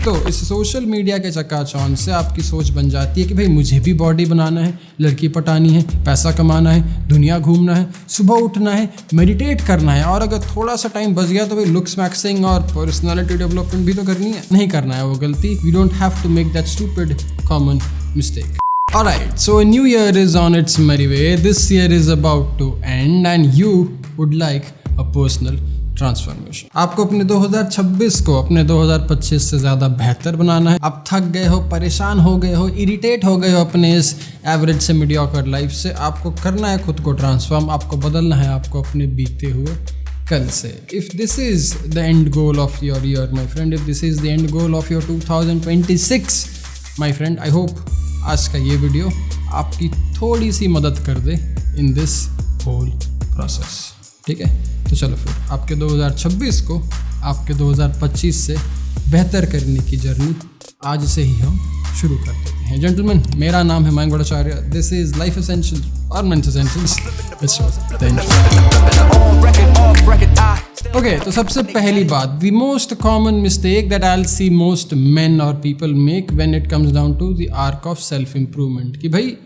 तो इस social media के चकाचौंध से आपकी सोच बन जाती है कि भाई मुझे भी बॉडी बनाना है, लड़की पटानी है, पैसा कमाना है, दुनिया घूमना है, सुबह उठना है, मेडिटेट करना है, और अगर थोड़ा सा टाइम बच गया तो भाई लुक्स मैक्सिंग और पर्सनालिटी डेवलपमेंट भी तो करनी है। नहीं करना है वो गलती। We don't have to make that stupid common mistake. Alright, so a new year is on its merry way. This year is about to end and you would like a personal transformation. आपको अपने 2026 को अपने 2025 से ज़्यादा बेहतर बनाना है। आप थक गए हो, परेशान हो गए हो, इरिटेट हो गए हो अपने इस एवरेज से मीडियोकर लाइफ से। आपको करना है खुद को ट्रांसफॉर्म, आपको बदलना है आपको अपने बीते हुए कल से। If this is the end goal of your year, my friend, if this is the end goal of your 2026, my friend, I hope आज का ये वीडियो आपकी थोड़ी सी मदद कर दे इन दिस होल प्रोसेस। ठीक है, तो चलो फिर आपके 2026 को आपके 2025 से बेहतर करने की जर्नी आज से ही हम शुरू कर देते हैं। जेंटलमैन, मेरा नाम है Mayank Bhattacharya. This is life essentials और मेंस एसेंशियल्स। ओके, तो सबसे पहली बात, the most common mistake that I will see most men और people make when it comes down to the arc of self improvement, कि भाई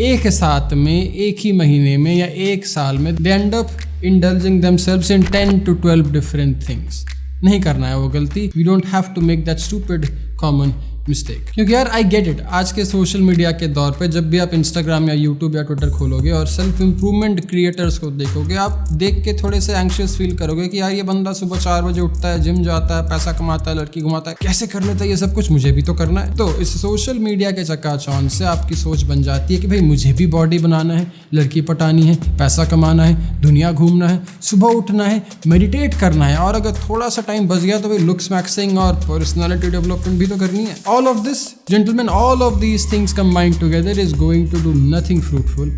एक साथ में, एक ही महीने में या एक साल में they end up indulging themselves in 10 to 12 different things. नहीं करना है वो गलती। We don't have to make that stupid common mistake. क्योंकि यार आई गेट इट, आज के सोशल मीडिया के दौर पे जब भी आप इंस्टाग्राम या यूट्यूब या ट्विटर खोलोगे और सेल्फ इम्प्रूवमेंट क्रिएटर्स को देखोगे, आप देख के थोड़े से एंग्शियस फील करोगे कि यार ये बंदा सुबह 4 बजे उठता है, जिम जाता है, पैसा कमाता है, लड़की घुमाता है, कैसे कर लेता है ये सब कुछ, मुझे भी तो करना है। तो इस सोशल मीडिया के चकाचौंध से आपकी सोच बन जाती है कि भाई मुझे भी बॉडी बनाना है, लड़की पटानी है, पैसा कमाना है, दुनिया घूमना है, सुबह उठना है, मेडिटेट करना है, और अगर थोड़ा सा टाइम बच गया तो भाई लुक्स मैक्सिंग और पर्सनालिटी डेवलपमेंट भी तो करनी है। All of this, gentlemen, all of these things combined together is going to do nothing fruitful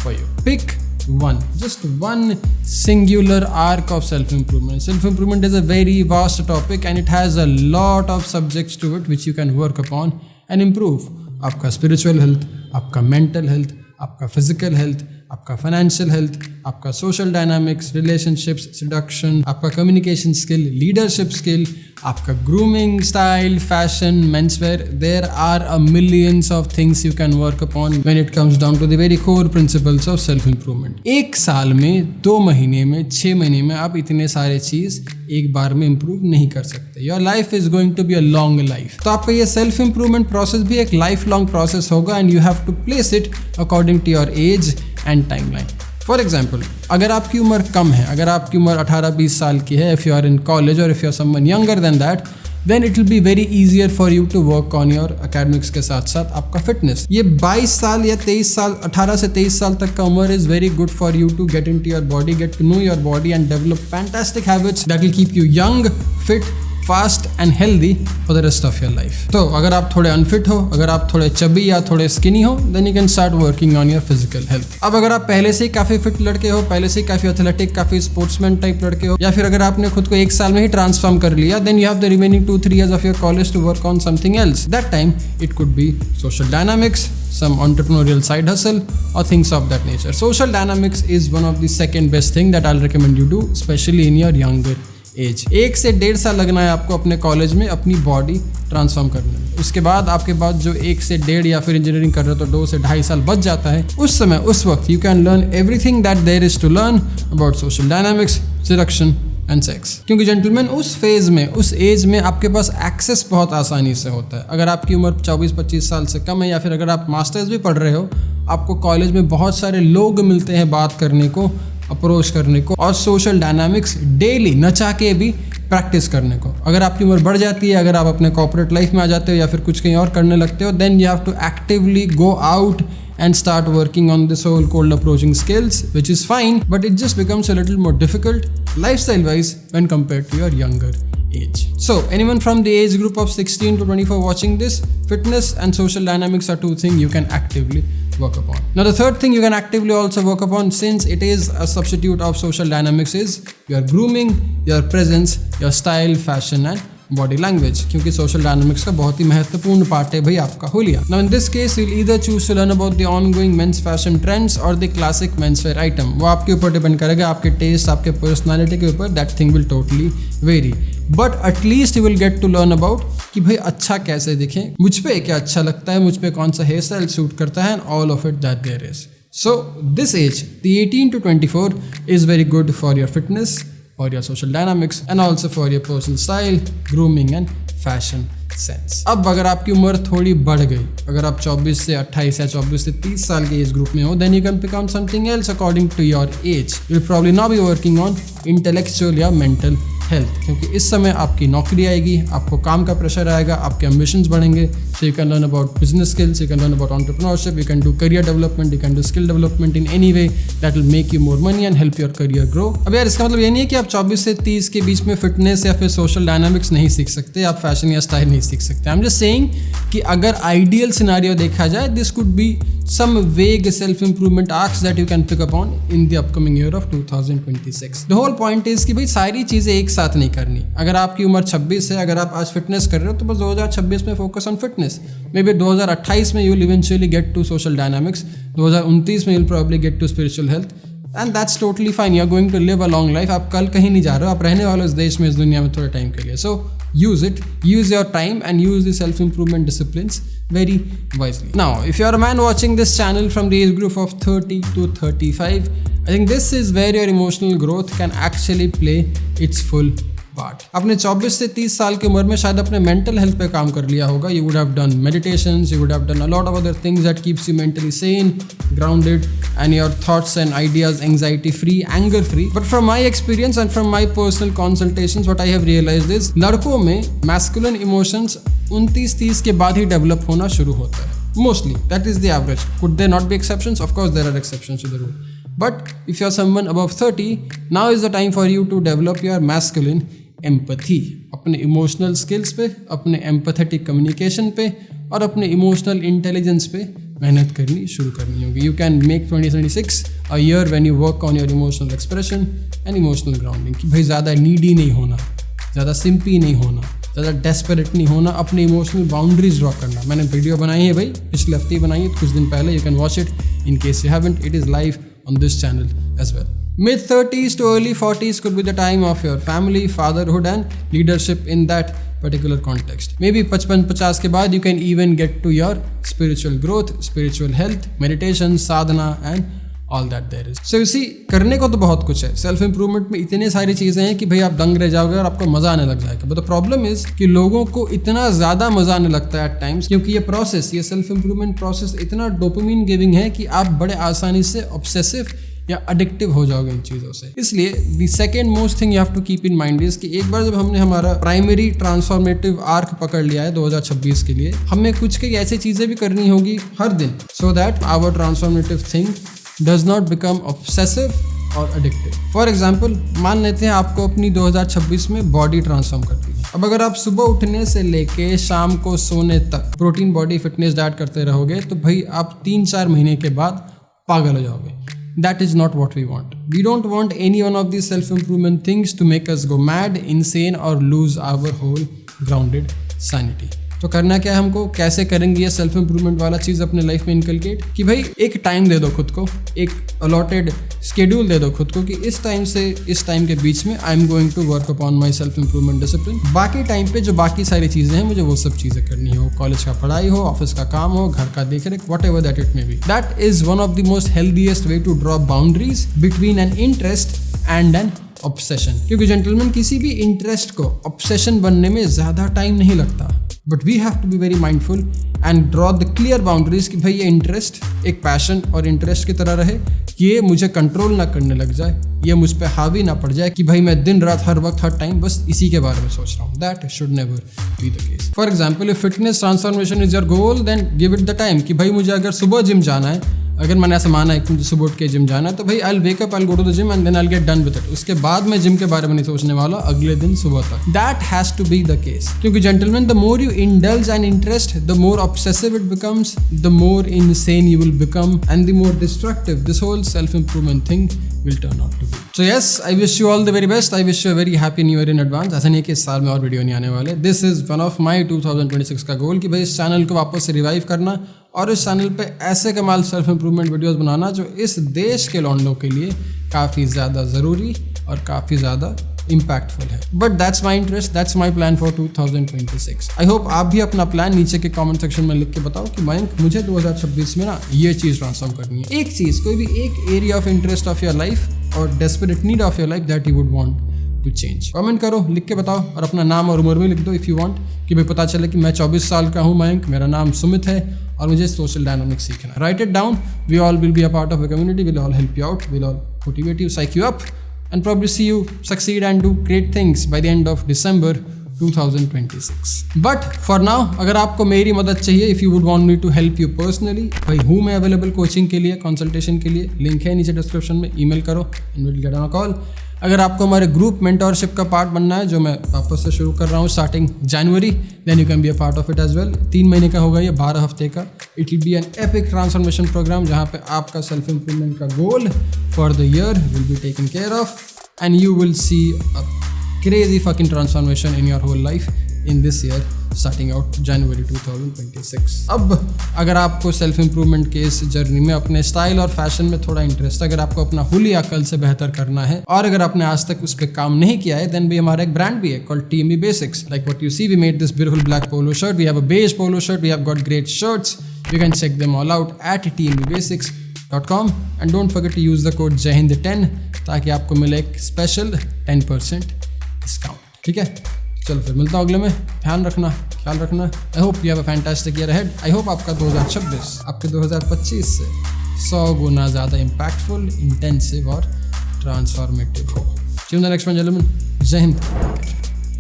for you. Pick one, just one singular arc of self-improvement. Self-improvement is a very vast topic and it has a lot of subjects to it which you can work upon and improve. आपका spiritual health, आपका mental health, आपका physical health, आपका financial health, आपका social dynamics, relationships, seduction, आपका communication skill, leadership skill, आपका grooming style, fashion, menswear. There are a millions of things you can work upon when it comes down to the very core principles of self improvement. एक साल में, 2 महीने में, 6 महीने में आप इतने सारे चीज एक बार में इंप्रूव नहीं कर सकते। Your life is going to be a long life. तो आपका ये सेल्फ इंप्रूवमेंट प्रोसेस भी एक लाइफ लॉन्ग प्रोसेस होगा and you have to place it according to your age and timeline. For example, अगर आपकी उम्र कम है, अगर आपकी उम्र 18-20 साल की है, if you are in college और if you are someone younger than that, then it will be very easier for you to work on your academics के साथ साथ आपका फिटनेस। ये 22 साल या 23 साल, 18 से 23 साल तक का उम्र is very good for you to get into your body, get to know your body and develop fantastic habits that will keep you young, fit, fast and healthy for the rest of your life. तो अगर आप थोड़े unfit हो, अगर आप थोड़े chubby या थोड़े स्किनी हो, then you can start working on your physical health. अब अगर आप पहले से ही काफी फिट लड़के हो, पहले से ही काफी एथलेटिक, काफी स्पोर्ट्समैन टाइप लड़के हो, या फिर अगर आपने खुद को 1 साल में ही ट्रांसफॉर्म कर लिया, then you have the remaining 2-3 years of your college to work on something else. That time it could be social dynamics, some entrepreneurial side hustle or things of that nature. Social dynamics is one of the second best thing that I'll recommend you do, especially in your younger age. 1 से 1.5 साल लगना है आपको अपने college में अपनी body transform करने में। उसके बाद आपके पास जो 1 से 1.5 या फिर इंजीनियरिंग कर रहे हो तो 2 से 2.5 साल बच जाता है। उस समय, उस वक्त you can learn everything that there is to learn about social dynamics, seduction and sex. क्योंकि जेंटलमैन, उस फेज में, उस एज में आपके पास एक्सेस बहुत आसानी से होता है। अगर आपकी उम्र 24-25 साल से कम है या फिर अगर आप मास्टर्स भी पढ़ रहे हो, आपको कॉलेज में बहुत सारे लोग मिलते हैं बात करने को, अप्रोच करने को और सोशल डायनामिक्स डेली नचा के भी प्रैक्टिस करने को। अगर आपकी उम्र बढ़ जाती है, अगर आप अपने कॉर्पोरेट लाइफ में आ जाते हो या फिर कुछ कहीं और करने लगते हो, then you have to actively go out and start working on this whole cold approaching skills, which is fine, but it just becomes a little more difficult lifestyle wise when compared to your younger age. So anyone from the age group of 16 to 24 watching this, fitness and social dynamics are 2 things you can actively work upon. Now the third thing you can actively also work upon, since it is a substitute of social dynamics, is your grooming, your presence, your style, fashion and body language, क्योंकि social dynamics का बहुत ही महत्वपूर्ण part है भाई आपका होलिया। Now in this case you will either choose to learn about the ongoing men's fashion trends और द क्लासिक मेंसवेयर आइटम। वो आपके ऊपर डिपेंड करेगा, आपके टेस्ट, आपके पर्सनालिटी के ऊपर, that thing will totally vary, but at least you will get to learn about कि भाई अच्छा कैसे दिखें, मुझ पे क्या अच्छा लगता है, मुझ पे कौन सा हेयर स्टाइल सूट करता है, and all of it that there is. So this age, the 18 to 24 is very good for your fitness, for your social dynamics and also for your personal style, grooming and fashion sense. अब अगर आपकी उम्र थोड़ी बढ़ गई, अगर आप 24 से 28 या 24 से 30 साल के एज ग्रुप में हो, then you can pick on something else according to your age. You'll probably not be working on intellectual या mental हेल्थ, क्योंकि इस समय आपकी नौकरी आएगी, आपको काम का प्रेशर आएगा, आपके एम्बिशंस बढ़ेंगे. So you can learn about business skills, you can learn about entrepreneurship, you can do career development, you can do skill development in any way that will make you more money and help your career grow. अब यार इसका मतलब ये नहीं है कि आप 24 से 30 के बीच में फिटनेस या फिर सोशल डायनामिक्स नहीं सीख सकते, आप फैशन या स्टाइल नहीं सीख सकते. आई एम जस्ट सेइंग कि अगर आइडियल सिनेरियो देखा जाए, this could be some vague self-improvement arcs that you can pick up on in the upcoming year of 2026. The whole point is कि भाई सारी चीज़ें एक साथ नहीं करनी. अगर आपकी उम्र 26 है, अगर आप आज फिटनेस कर रहे हो तो बस 2026 में focus on fitness. May be 2028 में you'll eventually get to social dynamics, 2029 में you'll probably get to spiritual health, and that's totally fine. You're going to live a long life. आप कल कहीं नहीं जा रहे हो, आप रहने वाले इस देश में, इस दुनिया में थोड़े टाइम के लिए. So use it, use your time and use the self-improvement disciplines very wisely. Now, if you're a man watching this channel from the age group of 30 to 35, I think this is where your emotional growth can actually play its full part. अपने 24 से 30 साल की उम्र में शायद अपने mental health पे काम कर लिया होगा. You would have done meditations, you would have done a lot of other things that keeps you mentally sane, grounded, and your thoughts and ideas anxiety free, anger free. But from my experience and from my personal consultations, what I have realized is लड़कों में masculine emotions 29-30 के बाद ही develop होना शुरू होता है. Mostly, that is the average. Could there not be exceptions? Of course, there are exceptions to the rule. But if you're someone above 30, now is the time for you to develop your masculine empathy. अपने emotional skills पे, अपने empathetic communication पे और अपने emotional intelligence पे मेहनत करनी शुरू करनी होगी. You can make 2026 a year when you work on your emotional expression and emotional grounding. कि भाई ज़्यादा नीडी नहीं होना, ज़्यादा सिंपी नहीं होना, ज़्यादा डेस्परेट नहीं होना, अपने इमोशनल बाउंड्रीज ड्रॉ करना. मैंने वीडियो बनाई है भाई, पिछले हफ्ते ही बनाई है, कुछ दिन पहले. You can watch it in case you haven't. It is live on this channel as well. Mid-30s to early 40s could be the time of your family, fatherhood and leadership in that particular context. Maybe 55-50 के बाद you can even get to your spiritual growth, spiritual health, meditation, sadhana and all that there is. So you see, करने को तो बहुत कुछ है. Self improvement में इतनी सारी चीज़ें हैं कि भाई आप दंग रह जाओगे और आपको मज़ा आने लग जाएगा. But the problem is कि लोगों को इतना ज़्यादा मज़ा आने लगता है at times, क्योंकि ये प्रोसेस, ये सेल्फ इम्प्रूवमेंट प्रोसेस इतना डोपामिन गिविंग है कि आप बड़े आसानी से ऑब्सेसिव या अडिक्टिव हो जाओगे इन चीज़ों से. इसलिए the second most thing you have to keep in mind is कि एक बार जब हमने हमारा प्राइमरी ट्रांसफॉर्मेटिव आर्क पकड़ लिया है 2026 के लिए, हमें कुछ कई ऐसी चीज़ें भी करनी होगी हर दिन, so that our transformative thing does not become obsessive और एडिक्टिव. फॉर एग्जाम्पल, मान लेते हैं आपको अपनी 2026 में बॉडी ट्रांसफॉर्म करनी है. अब अगर आप सुबह उठने से लेके शाम को सोने तक प्रोटीन बॉडी फिटनेस डाइट करते रहोगे तो भाई आप 3-4 महीने के बाद पागल हो जाओगे. That is not what we want. We don't want any one of these self-improvement things to make us go mad, insane or lose our whole grounded sanity. तो करना क्या है हमको, कैसे करेंगे ये सेल्फ इम्प्रूवमेंट वाला चीज़ अपने लाइफ में इनकलकेट, कि भाई एक टाइम दे दो खुद को, एक अलॉटेड स्केड्यूल दे दो खुद को कि इस टाइम से इस टाइम के बीच में I am going to work upon my self improvement discipline. बाकी टाइम पे जो बाकी सारी चीज़ें हैं मुझे वो सब चीज़ें करनी हो, कॉलेज का पढ़ाई हो, ऑफिस का काम हो, घर का देख रेख, whatever that it may be. That is one of the most healthiest way to draw boundaries between an interest and an obsession. क्योंकि जेंटलमैन, किसी भी इंटरेस्ट को ऑब्सेशन बनने में ज़्यादा टाइम नहीं लगता. But we have to be very mindful and draw the clear boundaries कि भाई ये इंटरेस्ट एक पैशन और इंटरेस्ट की तरह रहे, कि ये मुझे कंट्रोल ना करने लग जाए, ये मुझ पे हावी ना पड़ जाए कि भाई मैं दिन रात हर वक्त हर टाइम बस इसी के बारे में सोच रहा हूँ. That should never be the case. For example, if fitness transformation is your goal, then give it the time कि भाई मुझे अगर सुबह जिम जाना है, अगर मैंने ऐसा माना है कि मुझे सुबह उठ के जिम जाना है, तो भाई I will wake up, I will go to the gym and then I will get done with it. उसके बाद मैं जिम के बारे में नहीं सोचने वाला अगले दिन सुबह तक. That has to be the case. क्योंकि gentlemen, the more you indulge an interest, the more obsessive it becomes, the more insane you will become and the more destructive this whole self improvement thing will turn out to be. So yes, I wish you all the very best. I wish you a very happy new year in advance. ऐसा नहीं है कि इस साल में और video नहीं आने वाले. This is one of my 2026 का गोल कि भाई इस चैनल को वापस से रिवाइव करना और इस चैनल पे ऐसे कमाल सेल्फ इम्प्रूवमेंट वीडियोस बनाना जो इस देश के लौंडों के लिए काफ़ी ज़्यादा ज़रूरी और काफ़ी ज़्यादा इम्पैक्टफुल है। But that's my interest, that's my plan for 2026। I hope आप भी अपना प्लान नीचे के कमेंट सेक्शन में लिख के बताओ कि मयंक मुझे 2026 में ना ये चीज़ ट्रांसफॉर्म करनी है। एक चीज़, कोई भी एक area of interest of your life और desperate need of your life that you would want to change. Comment करो, लिख के बताओ, और अपना नाम और उम्र भी लिख दो इफ़ यू वांट, कि भाई पता चले कि मैं 24 साल का हूँ मयंक, मेरा नाम सुमित है और मुझे सोशल डायनामिक्स सीखना है। Write it down, we all will be a part of a community, will all help you out, will all motivate you, psych you up and probably see you succeed and do great things by the end of December 2026. But for now, अगर आपको मेरी मदद चाहिए, if you would want me to help you personally, भाई हूँ मैं available coaching के लिए, कंसल्टेशन के लिए, लिंक है नीचे डिस्क्रिप्शन में, ईमेल करो and we'll get on a call। अगर आपको हमारे ग्रुप मेंटोरशिप का पार्ट बनना है, जो मैं वापस से शुरू कर रहा हूँ starting January, then you can be a part of it as well. 3 महीने का होगा ये, 12 हफ्ते का। It will be an epic transformation program जहाँ पे आपका सेल्फ इंप्रूवमेंट का goal for the year will be taken care of and you will see a crazy fucking transformation in your whole life in this year starting out January 2026। अब अगर आपको self improvement के इस journey में अपने style और fashion में थोड़ा इंटरेस्ट, अगर आपको अपना हुलिया कल से बेहतर करना है और अगर आपने आज तक उस पर काम नहीं किया है, देन भी हमारा एक ब्रांड भी है called TME Basics। Like what you see, we made this beautiful black polo shirt, we have a beige polo shirt, we have got great shirts, you can check them all out at tmebasics.com and don't forget to use the code JAIHIND10 ताकि आपको मिले एक special 10% discount. ठीक है, चलो फिर मिलता हूँ अगले में। ध्यान रखना, ख्याल रखना। I hope you have a fantastic year ahead. I hope आपका 2026 आपके 2025 से 100 गुना ज़्यादा इम्पैक्टफुल, इंटेंसिव और ट्रांसफॉर्मेटिव हो। See you in the next one gentlemen. जय हिंद।